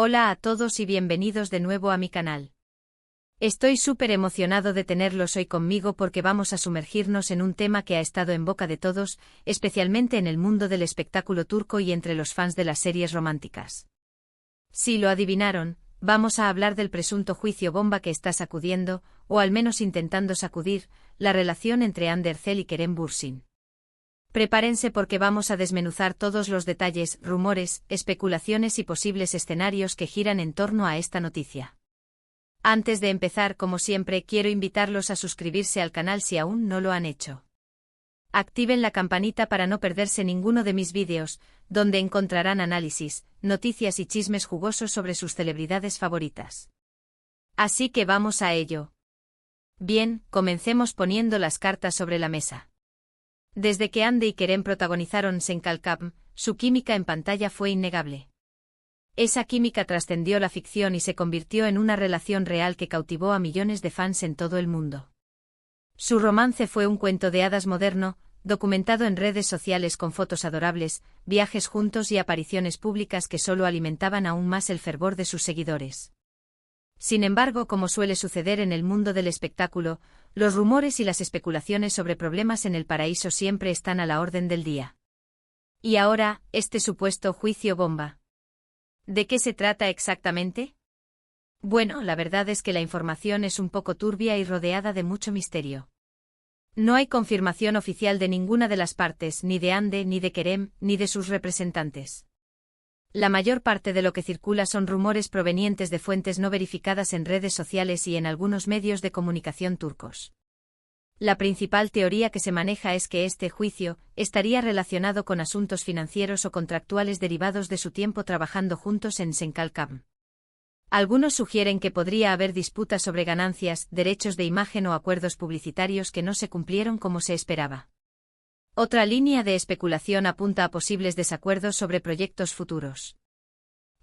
Hola a todos y bienvenidos de nuevo a mi canal. Estoy súper emocionado de tenerlos hoy conmigo porque vamos a sumergirnos en un tema que ha estado en boca de todos, especialmente en el mundo del espectáculo turco y entre los fans de las series románticas. Si lo adivinaron, vamos a hablar del presunto juicio bomba que está sacudiendo, o al menos intentando sacudir, la relación entre Hande Erçel y Kerem Bürsin. Prepárense porque vamos a desmenuzar todos los detalles, rumores, especulaciones y posibles escenarios que giran en torno a esta noticia. Antes de empezar, como siempre, quiero invitarlos a suscribirse al canal si aún no lo han hecho. Activen la campanita para no perderse ninguno de mis vídeos, donde encontrarán análisis, noticias y chismes jugosos sobre sus celebridades favoritas. Así que vamos a ello. Bien, comencemos poniendo las cartas sobre la mesa. Desde que Hande y Kerem protagonizaron Senkalkam, su química en pantalla fue innegable. Esa química trascendió la ficción y se convirtió en una relación real que cautivó a millones de fans en todo el mundo. Su romance fue un cuento de hadas moderno, documentado en redes sociales con fotos adorables, viajes juntos y apariciones públicas que solo alimentaban aún más el fervor de sus seguidores. Sin embargo, como suele suceder en el mundo del espectáculo, los rumores y las especulaciones sobre problemas en el paraíso siempre están a la orden del día. Y ahora, este supuesto juicio bomba. ¿De qué se trata exactamente? Bueno, la verdad es que la información es un poco turbia y rodeada de mucho misterio. No hay confirmación oficial de ninguna de las partes, ni de Hande, ni de Kerem, ni de sus representantes. La mayor parte de lo que circula son rumores provenientes de fuentes no verificadas en redes sociales y en algunos medios de comunicación turcos. La principal teoría que se maneja es que este juicio estaría relacionado con asuntos financieros o contractuales derivados de su tiempo trabajando juntos en Senkalkam. Algunos sugieren que podría haber disputas sobre ganancias, derechos de imagen o acuerdos publicitarios que no se cumplieron como se esperaba. Otra línea de especulación apunta a posibles desacuerdos sobre proyectos futuros.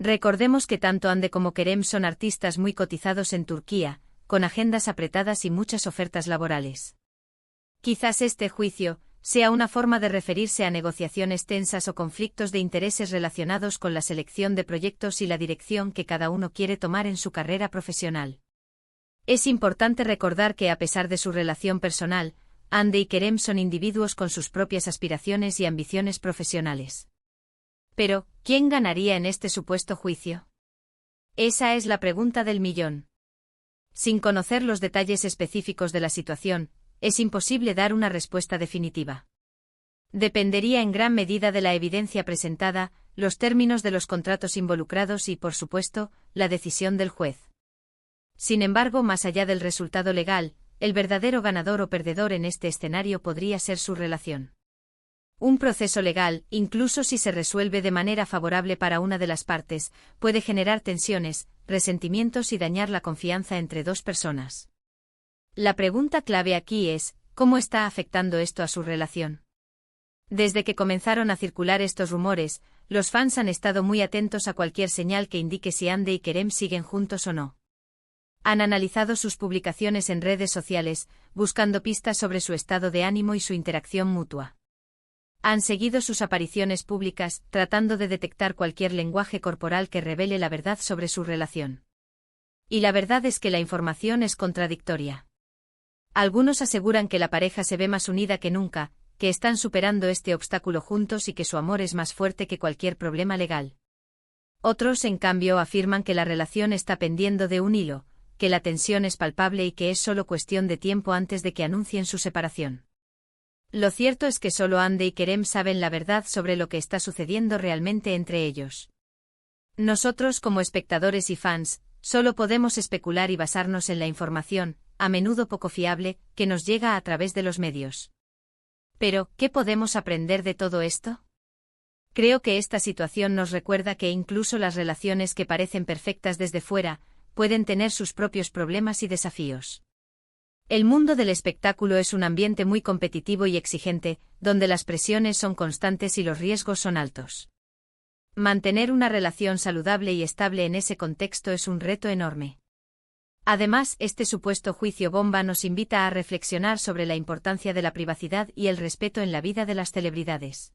Recordemos que tanto Hande como Kerem son artistas muy cotizados en Turquía, con agendas apretadas y muchas ofertas laborales. Quizás este juicio sea una forma de referirse a negociaciones tensas o conflictos de intereses relacionados con la selección de proyectos y la dirección que cada uno quiere tomar en su carrera profesional. Es importante recordar que a pesar de su relación personal, Hande y Kerem son individuos con sus propias aspiraciones y ambiciones profesionales. Pero, ¿quién ganaría en este supuesto juicio? Esa es la pregunta del millón. Sin conocer los detalles específicos de la situación, es imposible dar una respuesta definitiva. Dependería en gran medida de la evidencia presentada, los términos de los contratos involucrados y, por supuesto, la decisión del juez. Sin embargo, más allá del resultado legal, el verdadero ganador o perdedor en este escenario podría ser su relación. Un proceso legal, incluso si se resuelve de manera favorable para una de las partes, puede generar tensiones, resentimientos y dañar la confianza entre dos personas. La pregunta clave aquí es, ¿cómo está afectando esto a su relación? Desde que comenzaron a circular estos rumores, los fans han estado muy atentos a cualquier señal que indique si Hande y Kerem siguen juntos o no. Han analizado sus publicaciones en redes sociales, buscando pistas sobre su estado de ánimo y su interacción mutua. Han seguido sus apariciones públicas, tratando de detectar cualquier lenguaje corporal que revele la verdad sobre su relación. Y la verdad es que la información es contradictoria. Algunos aseguran que la pareja se ve más unida que nunca, que están superando este obstáculo juntos y que su amor es más fuerte que cualquier problema legal. Otros, en cambio, afirman que la relación está pendiendo de un hilo, que la tensión es palpable y que es solo cuestión de tiempo antes de que anuncien su separación. Lo cierto es que solo Hande y Kerem saben la verdad sobre lo que está sucediendo realmente entre ellos. Nosotros, como espectadores y fans, solo podemos especular y basarnos en la información, a menudo poco fiable, que nos llega a través de los medios. Pero, ¿qué podemos aprender de todo esto? Creo que esta situación nos recuerda que incluso las relaciones que parecen perfectas desde fuera, pueden tener sus propios problemas y desafíos. El mundo del espectáculo es un ambiente muy competitivo y exigente, donde las presiones son constantes y los riesgos son altos. Mantener una relación saludable y estable en ese contexto es un reto enorme. Además, este supuesto juicio bomba nos invita a reflexionar sobre la importancia de la privacidad y el respeto en la vida de las celebridades.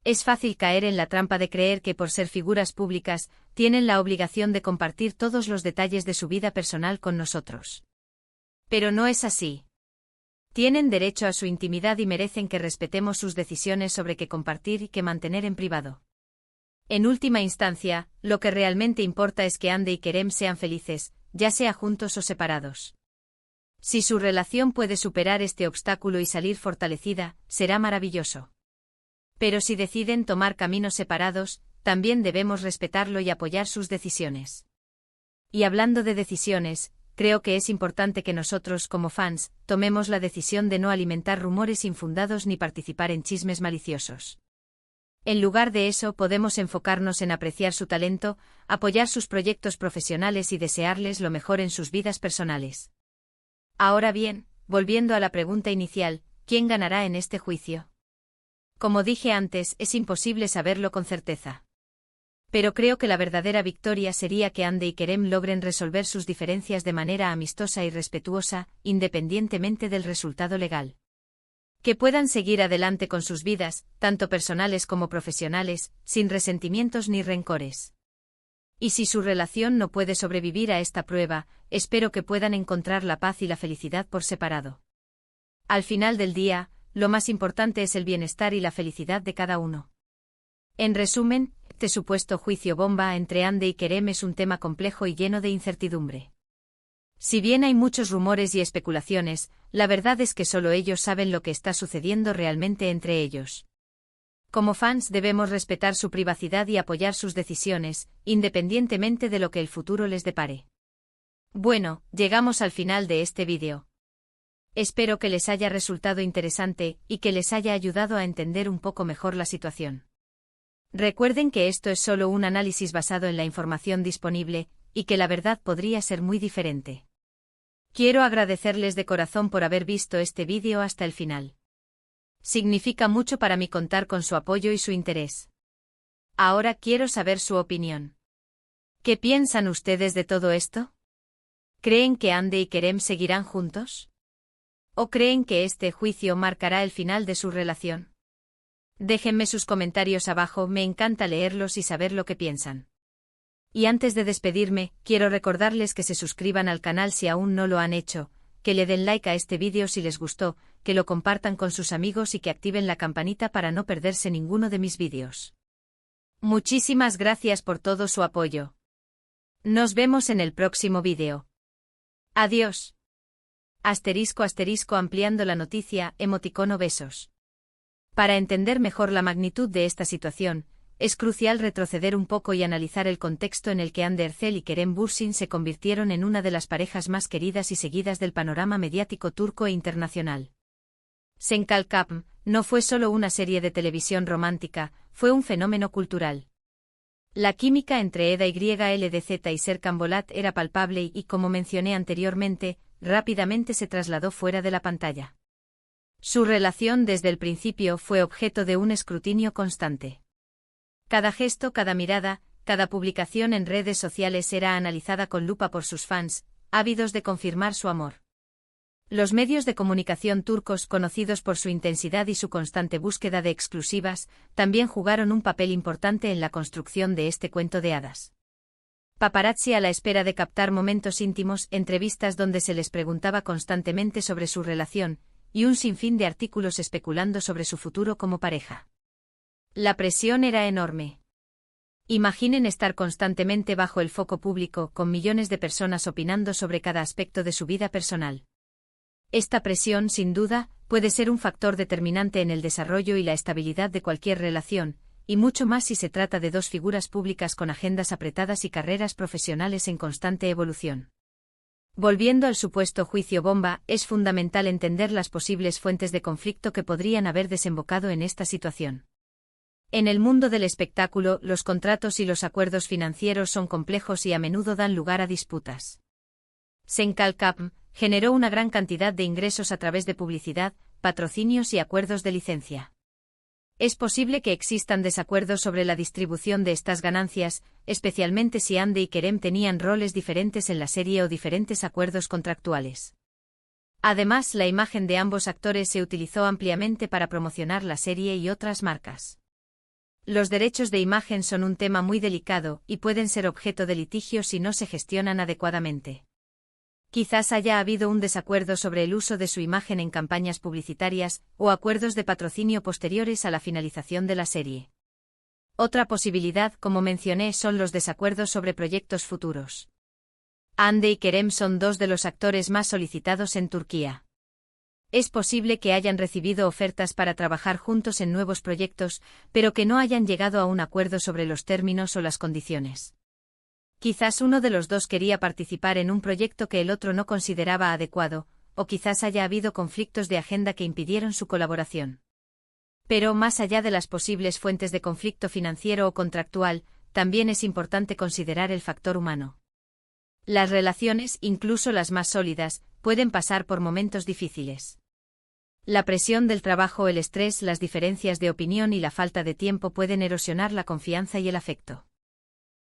Es fácil caer en la trampa de creer que por ser figuras públicas, tienen la obligación de compartir todos los detalles de su vida personal con nosotros. Pero no es así. Tienen derecho a su intimidad y merecen que respetemos sus decisiones sobre qué compartir y qué mantener en privado. En última instancia, lo que realmente importa es que Hande y Kerem sean felices, ya sea juntos o separados. Si su relación puede superar este obstáculo y salir fortalecida, será maravilloso. Pero si deciden tomar caminos separados, también debemos respetarlo y apoyar sus decisiones. Y hablando de decisiones, creo que es importante que nosotros, como fans, tomemos la decisión de no alimentar rumores infundados ni participar en chismes maliciosos. En lugar de eso, podemos enfocarnos en apreciar su talento, apoyar sus proyectos profesionales y desearles lo mejor en sus vidas personales. Ahora bien, volviendo a la pregunta inicial, ¿quién ganará en este juicio? Como dije antes, es imposible saberlo con certeza. Pero creo que la verdadera victoria sería que Hande y Kerem logren resolver sus diferencias de manera amistosa y respetuosa, independientemente del resultado legal. Que puedan seguir adelante con sus vidas, tanto personales como profesionales, sin resentimientos ni rencores. Y si su relación no puede sobrevivir a esta prueba, espero que puedan encontrar la paz y la felicidad por separado. Al final del día, lo más importante es el bienestar y la felicidad de cada uno. En resumen, este supuesto juicio bomba entre Hande y Kerem es un tema complejo y lleno de incertidumbre. Si bien hay muchos rumores y especulaciones, la verdad es que solo ellos saben lo que está sucediendo realmente entre ellos. Como fans debemos respetar su privacidad y apoyar sus decisiones, independientemente de lo que el futuro les depare. Bueno, llegamos al final de este vídeo. Espero que les haya resultado interesante y que les haya ayudado a entender un poco mejor la situación. Recuerden que esto es solo un análisis basado en la información disponible, y que la verdad podría ser muy diferente. Quiero agradecerles de corazón por haber visto este vídeo hasta el final. Significa mucho para mí contar con su apoyo y su interés. Ahora quiero saber su opinión. ¿Qué piensan ustedes de todo esto? ¿Creen que Hande y Kerem seguirán juntos? ¿O creen que este juicio marcará el final de su relación? Déjenme sus comentarios abajo, me encanta leerlos y saber lo que piensan. Y antes de despedirme, quiero recordarles que se suscriban al canal si aún no lo han hecho, que le den like a este vídeo si les gustó, que lo compartan con sus amigos y que activen la campanita para no perderse ninguno de mis vídeos. Muchísimas gracias por todo su apoyo. Nos vemos en el próximo vídeo. Adiós. *** ampliando la noticia, emoticono besos. Para entender mejor la magnitud de esta situación, es crucial retroceder un poco y analizar el contexto en el que Hande Erçel y Kerem Bürsin se convirtieron en una de las parejas más queridas y seguidas del panorama mediático turco e internacional. Sen Kalkapm no fue solo una serie de televisión romántica, fue un fenómeno cultural. La química entre Eda YLDZ y Serkan Bolat era palpable y, como mencioné anteriormente, rápidamente se trasladó fuera de la pantalla. Su relación desde el principio fue objeto de un escrutinio constante. Cada gesto, cada mirada, cada publicación en redes sociales era analizada con lupa por sus fans, ávidos de confirmar su amor. Los medios de comunicación turcos, conocidos por su intensidad y su constante búsqueda de exclusivas, también jugaron un papel importante en la construcción de este cuento de hadas. Paparazzi a la espera de captar momentos íntimos, entrevistas donde se les preguntaba constantemente sobre su relación, y un sinfín de artículos especulando sobre su futuro como pareja. La presión era enorme. Imaginen estar constantemente bajo el foco público, con millones de personas opinando sobre cada aspecto de su vida personal. Esta presión, sin duda, puede ser un factor determinante en el desarrollo y la estabilidad de cualquier relación, y mucho más si se trata de dos figuras públicas con agendas apretadas y carreras profesionales en constante evolución. Volviendo al supuesto juicio bomba, es fundamental entender las posibles fuentes de conflicto que podrían haber desembocado en esta situación. En el mundo del espectáculo, los contratos y los acuerdos financieros son complejos y a menudo dan lugar a disputas. Sen Kalkapm generó una gran cantidad de ingresos a través de publicidad, patrocinios y acuerdos de licencia. Es posible que existan desacuerdos sobre la distribución de estas ganancias, especialmente si Hande y Kerem tenían roles diferentes en la serie o diferentes acuerdos contractuales. Además, la imagen de ambos actores se utilizó ampliamente para promocionar la serie y otras marcas. Los derechos de imagen son un tema muy delicado y pueden ser objeto de litigio si no se gestionan adecuadamente. Quizás haya habido un desacuerdo sobre el uso de su imagen en campañas publicitarias o acuerdos de patrocinio posteriores a la finalización de la serie. Otra posibilidad, como mencioné, son los desacuerdos sobre proyectos futuros. Hande y Kerem son dos de los actores más solicitados en Turquía. Es posible que hayan recibido ofertas para trabajar juntos en nuevos proyectos, pero que no hayan llegado a un acuerdo sobre los términos o las condiciones. Quizás uno de los dos quería participar en un proyecto que el otro no consideraba adecuado, o quizás haya habido conflictos de agenda que impidieron su colaboración. Pero más allá de las posibles fuentes de conflicto financiero o contractual, también es importante considerar el factor humano. Las relaciones, incluso las más sólidas, pueden pasar por momentos difíciles. La presión del trabajo, el estrés, las diferencias de opinión y la falta de tiempo pueden erosionar la confianza y el afecto.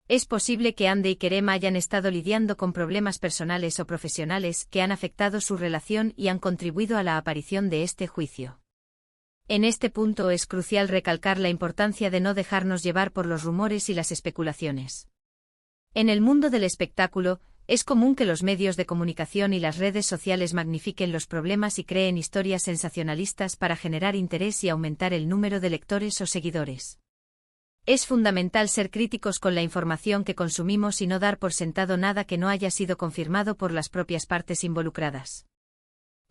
Es posible que Hande y Kerem hayan estado lidiando con problemas personales o profesionales que han afectado su relación y han contribuido a la aparición de este juicio. En este punto es crucial recalcar la importancia de no dejarnos llevar por los rumores y las especulaciones. En el mundo del espectáculo, es común que los medios de comunicación y las redes sociales magnifiquen los problemas y creen historias sensacionalistas para generar interés y aumentar el número de lectores o seguidores. Es fundamental ser críticos con la información que consumimos y no dar por sentado nada que no haya sido confirmado por las propias partes involucradas.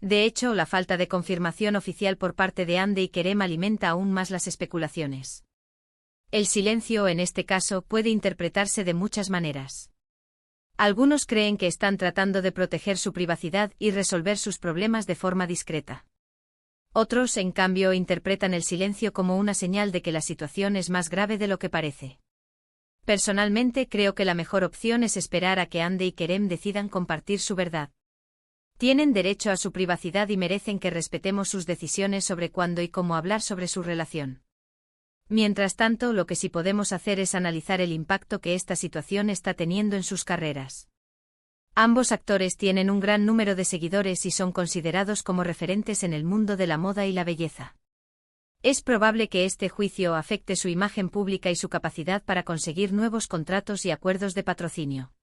De hecho, la falta de confirmación oficial por parte de Hande y Kerem alimenta aún más las especulaciones. El silencio, en este caso, puede interpretarse de muchas maneras. Algunos creen que están tratando de proteger su privacidad y resolver sus problemas de forma discreta. Otros, en cambio, interpretan el silencio como una señal de que la situación es más grave de lo que parece. Personalmente creo que la mejor opción es esperar a que Hande y Kerem decidan compartir su verdad. Tienen derecho a su privacidad y merecen que respetemos sus decisiones sobre cuándo y cómo hablar sobre su relación. Mientras tanto, lo que sí podemos hacer es analizar el impacto que esta situación está teniendo en sus carreras. Ambos actores tienen un gran número de seguidores y son considerados como referentes en el mundo de la moda y la belleza. Es probable que este juicio afecte su imagen pública y su capacidad para conseguir nuevos contratos y acuerdos de patrocinio.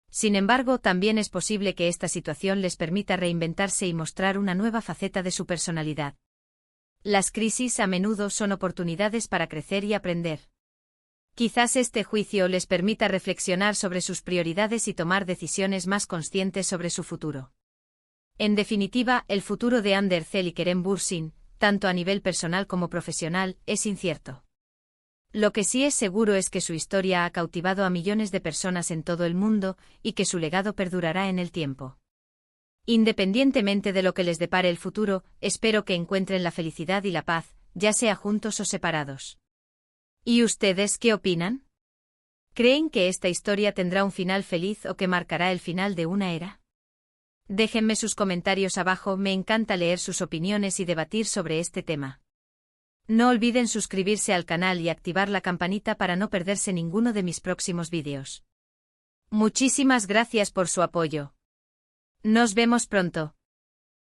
Sin embargo, también es posible que esta situación les permita reinventarse y mostrar una nueva faceta de su personalidad. Las crisis a menudo son oportunidades para crecer y aprender. Quizás este juicio les permita reflexionar sobre sus prioridades y tomar decisiones más conscientes sobre su futuro. En definitiva, el futuro de Hande Erçel y Kerem Bürsin, tanto a nivel personal como profesional, es incierto. Lo que sí es seguro es que su historia ha cautivado a millones de personas en todo el mundo y que su legado perdurará en el tiempo. Independientemente de lo que les depare el futuro, espero que encuentren la felicidad y la paz, ya sea juntos o separados. ¿Y ustedes qué opinan? ¿Creen que esta historia tendrá un final feliz o que marcará el final de una era? Déjenme sus comentarios abajo, me encanta leer sus opiniones y debatir sobre este tema. No olviden suscribirse al canal y activar la campanita para no perderse ninguno de mis próximos vídeos. Muchísimas gracias por su apoyo. Nos vemos pronto.